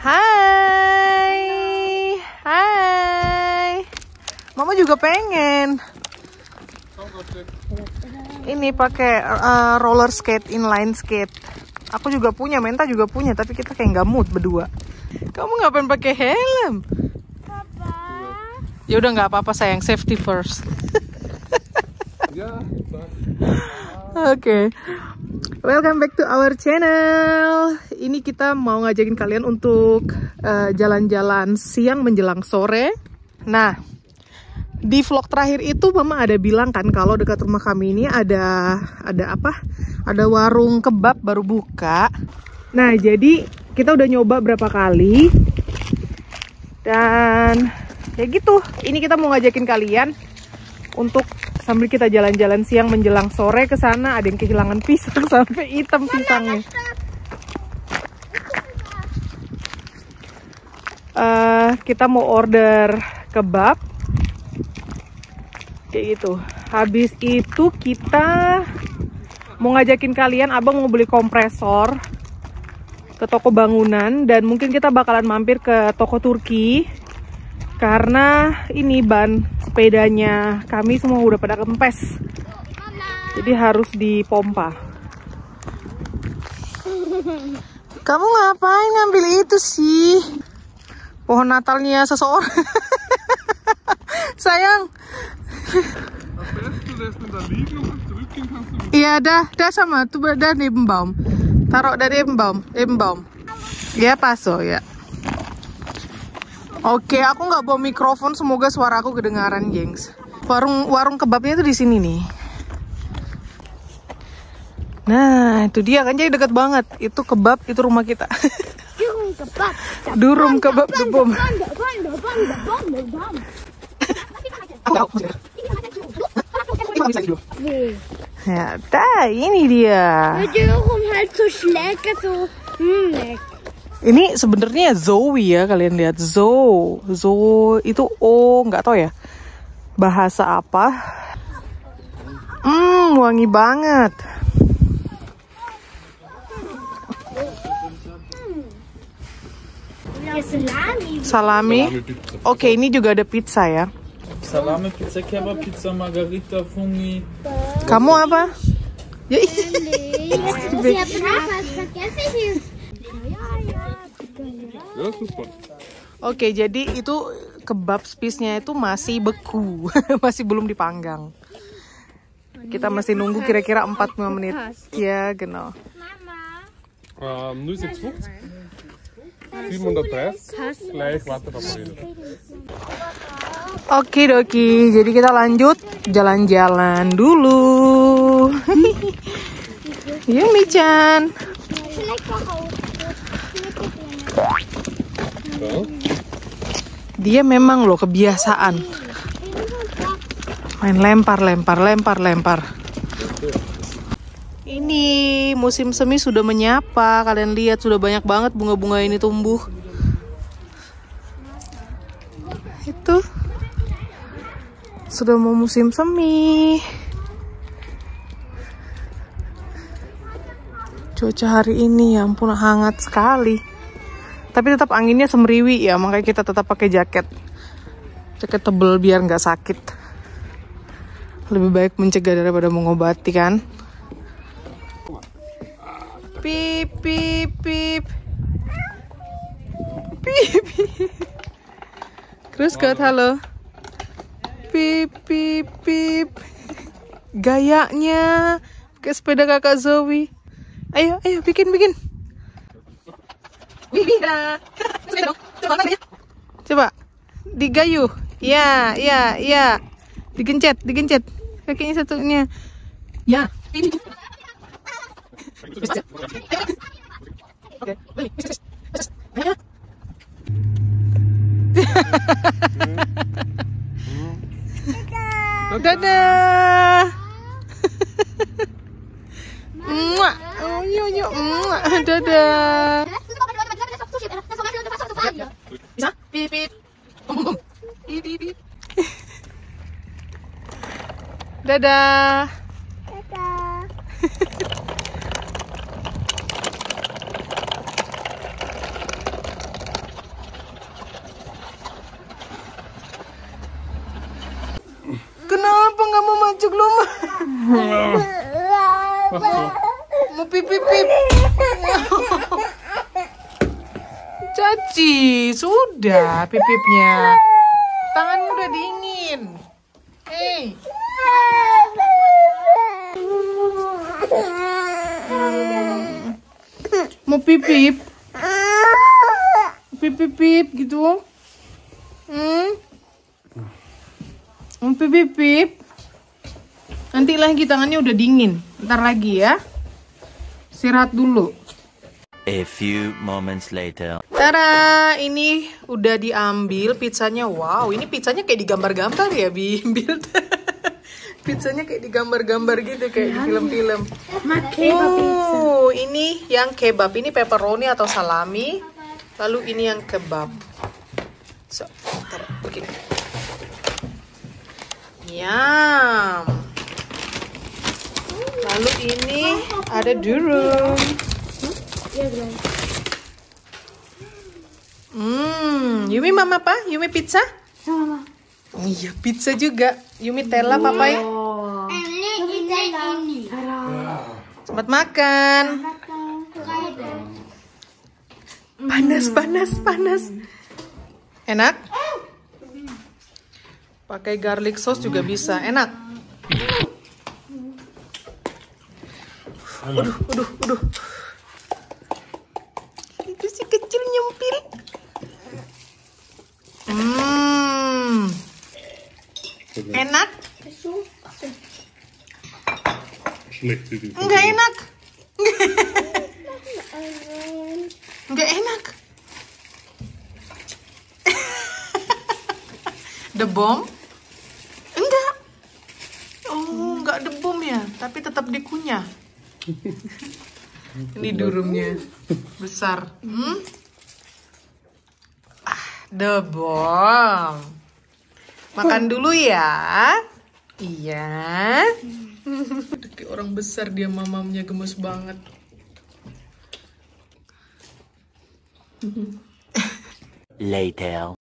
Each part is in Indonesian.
Hai. Hai. Mama juga pengen. Ini pakai roller skate, inline skate. Aku juga punya, Menta juga punya, tapi kita kayak nggak mood berdua. Kamu ngapain pakai helm? Papa. Ya udah nggak apa-apa sayang, safety first. Oke. Welcome back to our channel. Ini kita mau ngajakin kalian untuk jalan-jalan siang menjelang sore. Nah, di vlog terakhir itu Mama ada bilang kan kalau dekat rumah kami ini ada apa? Ada warung kebab baru buka. Nah, jadi kita udah nyoba berapa kali. Dan ya gitu. Ini kita mau ngajakin kalian untuk sambil kita jalan-jalan siang menjelang sore ke sana. Ada yang kehilangan pisang sampai hitam pisangnya. Kita mau order kebab kayak gitu. Habis itu kita mau ngajakin kalian, abang mau beli kompresor ke toko bangunan, dan mungkin kita bakalan mampir ke toko Turki karena ini ban sepedanya kami semua udah pada kempes, jadi harus dipompa. Kamu ngapain ngambil itu sih? Pohon Natalnya seseorang. Sayang. Iya, dah sama. Tuh dah neben Baum. Taruh dari neben Baum. Ya, paso ya. Oke, aku nggak bawa mikrofon. Semoga suara aku kedengaran, gengs. Warung kebabnya tuh di sini nih. Nah, itu dia kan, jadi deket banget. Itu kebab, itu rumah kita. Durum kebab debom. Ya, ini dia. Ini sebenarnya Zoe ya, kalian lihat Zoe itu nggak tahu ya bahasa apa. Wangi banget. Salami. Oke, ini juga ada pizza ya. Salami, pizza kebab, pizza margarita, fungi. Kamu apa? Ya, Oke, jadi itu kebab piece-nya itu masih beku, masih belum dipanggang. Kita masih nunggu kira-kira 45 menit. Ya, genau. 0,650. 730, gleich wartet auf jeden. Oke doki, jadi kita lanjut jalan-jalan dulu. Yuk Michan. Dia memang loh kebiasaan main lempar. Ini musim semi sudah menyapa. Kalian lihat sudah banyak banget bunga-bunga ini tumbuh. Itu sudah mau musim semi. Cuaca hari ini ya ampun hangat sekali. Tapi tetap anginnya semriwi ya, makanya kita tetap pakai jaket tebel biar nggak sakit. Lebih baik mencegah daripada mengobati kan. Pip pip pip pip. Terus Kak, halo. Pip pip pip. Gayanya pakai sepeda kakak Zoe. Ayo bikin. Wira. Coba digayuh. Ya. Digencet. Kakinya satunya. Ya. Dadah. Dadah. Bisa? Pip. Pip. Dadah. Mau pipip. Caci, sudah pipipnya. Tanganmu udah dingin. Hey. Mau pipip? Pipip gitu. Mau pipip? Nanti lagi tangannya udah dingin. Ntar lagi ya. Istirahat dulu. A few moments later. Tada, ini udah diambil pizzanya. Wow, ini pizzanya kayak digambar-gambar ya, Bimbil. Pizzanya kayak digambar-gambar gitu, kayak di film-film. Oh, ini yang kebab. Ini pepperoni atau salami. Lalu ini yang kebab. So, taruh begini. Yum. Lalu ini ada durum. Yumi mama apa? Yumi pizza? Sama. Iya, pizza juga. Yumi tela papa ya. Ini. Selamat makan. Panas. Enak? Pakai garlic sauce juga bisa. Enak. Uduh. Itu si kecil nyempil. Enak? Schlecht Idee. Enggak enak. Enggak enak. Debom? Enggak. Oh, enggak debom ya, tapi tetap dikunyah. Ini durumnya besar. Debom. Makan dulu ya. Iya. Kayak orang besar dia, mamamnya gemes banget. Later.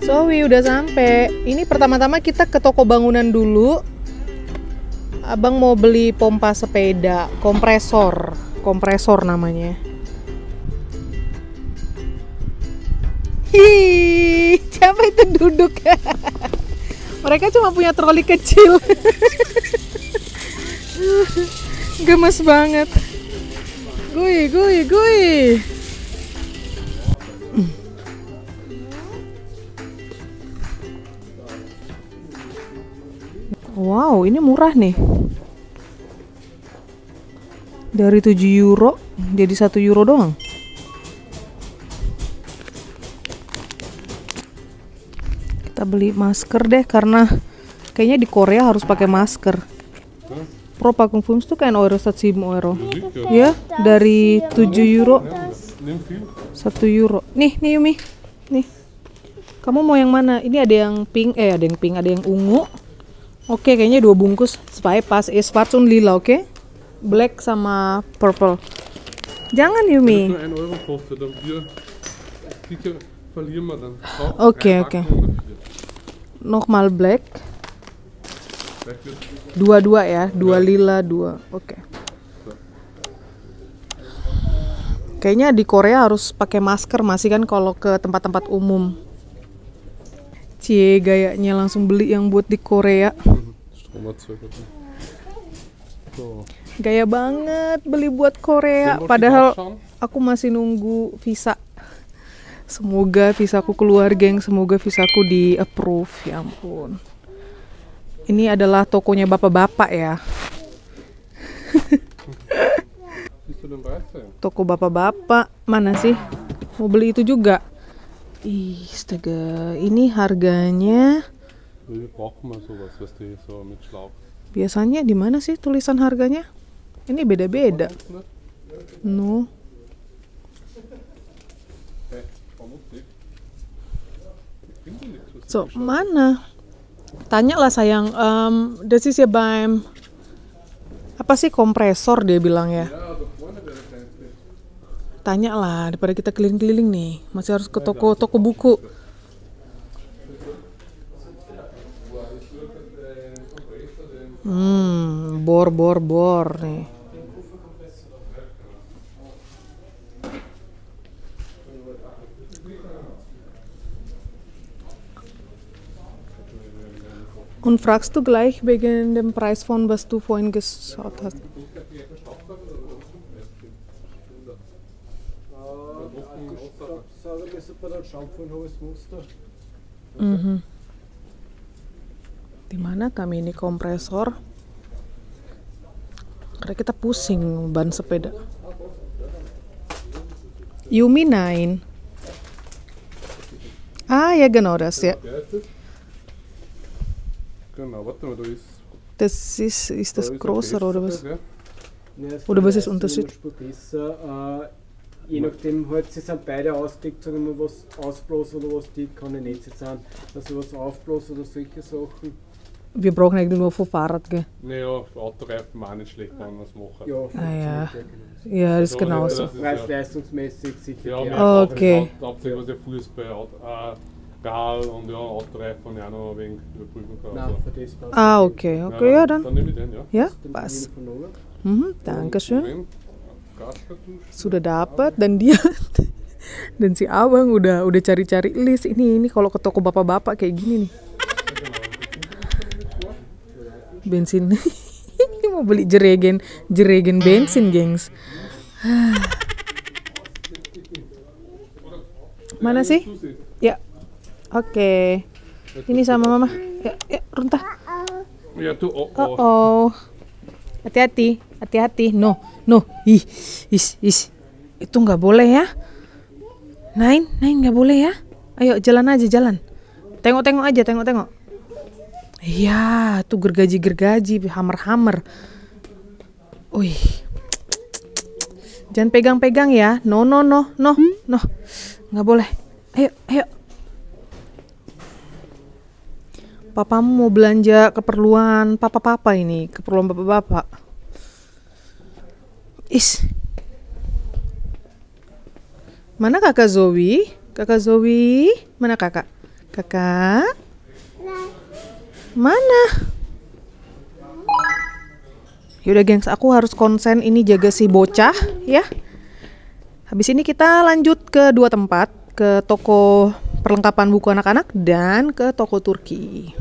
So, udah sampai. Ini pertama-tama kita ke toko bangunan dulu. Abang mau beli pompa sepeda, kompresor namanya. Hi, siapa itu duduk? Mereka cuma punya troli kecil. Gemes banget. Gui. Wow, ini murah nih. Dari 7 euro jadi 1 euro doang. Kita beli masker deh, karena kayaknya di Korea harus pakai masker. Pro packung films tuh kan euro 7 euro. Ya, dari 7 euro 1 euro. Nih Yumi. Nih. Kamu mau yang mana? Ini ada yang pink, ada yang ungu. Oke, kayaknya 2 bungkus. Supaya pas schwarz und lila, oke? Black sama purple. Jangan Yumi. Nur 1 Euro kostet, aber wir verlieren wir dann. Oke. Nochmal black. 2 ya, 2 lila, 2. Oke. Kayaknya di Korea harus pakai masker masih kan kalau ke tempat-tempat umum. Cie, gayanya langsung beli yang buat di Korea. Gaya banget beli buat Korea. Padahal aku masih nunggu visa. Semoga visaku keluar, geng. Semoga visaku di approve. Ya ampun. Ini adalah tokonya bapak-bapak ya. Toko bapak-bapak. Mana sih? Mau beli itu juga. Ih, astaga. Ini harganya. Biasanya di mana sih tulisan harganya? Ini beda-beda. No. So, mana? Tanya lah sayang, das ist ja beim apa sih kompresor dia bilang ya. Tanya lah daripada kita keliling-keliling nih, masih harus ke toko buku. Bor nih. Und fragst du gleich wegen dem Preis von was du vorhin geschaut hast? Di mana kami ini kompresor? Karena kita pusing ban sepeda. Yumi 9. Ah ja, genau das, ja. Genau, warte mal, da ist. Das ist das größer oder was? Ja. Oder was ist der Unterschied? Besser. Je nachdem, halt, sie sind beide ausgelegt, sagen wir, was Ausblas oder was die keine Netze sind. Also was Aufblas oder solche Sachen. Wir brauchen eigentlich nur für Fahrrad, gell? Naja, für Autoreifen auch nicht schlecht, wenn man es machen. Ja, Ja. Ja, das ist genauso. Preis-leistungsmäßig sicher. Ja, die wir Okay. hauptsächlich was ja Fußball, Rad und ja, Autoreifen ja auch noch ein wenig überprüfen kann. Nein, Also. für das passt. Ah, okay, ja Dann dann. nehme ich den, ja. Ja, Den pas. von oben. Dankeschön. Moment. Gaskartuschen. Sudah dapat dan dia dan si abang udah cari-cari list ini kalau ke toko bapak-bapak kayak gini nih. Bensin. Mau beli jeregen bensin, gengs. Mana sih? Ya. Oke. Ini sama mama. Ya, runtah. Ja, du, Oh. Hati-hati. No. Ih. Itu nggak boleh ya. Nain nggak boleh ya. Ayo jalan aja, jalan. Tengok aja. Iya, tuh gergaji, hammer. Wih. Jangan pegang-pegang ya. No. Nggak boleh. Ayo. Papamu mau belanja keperluan papa ini, keperluan bapak-bapak. Mana kakak Zoe? Mana kakak? Kakak? Mana? Yaudah gengs, aku harus konsen ini jaga si bocah ya. Habis ini kita lanjut ke 2 tempat, ke toko perlengkapan buku anak-anak dan ke toko Turki.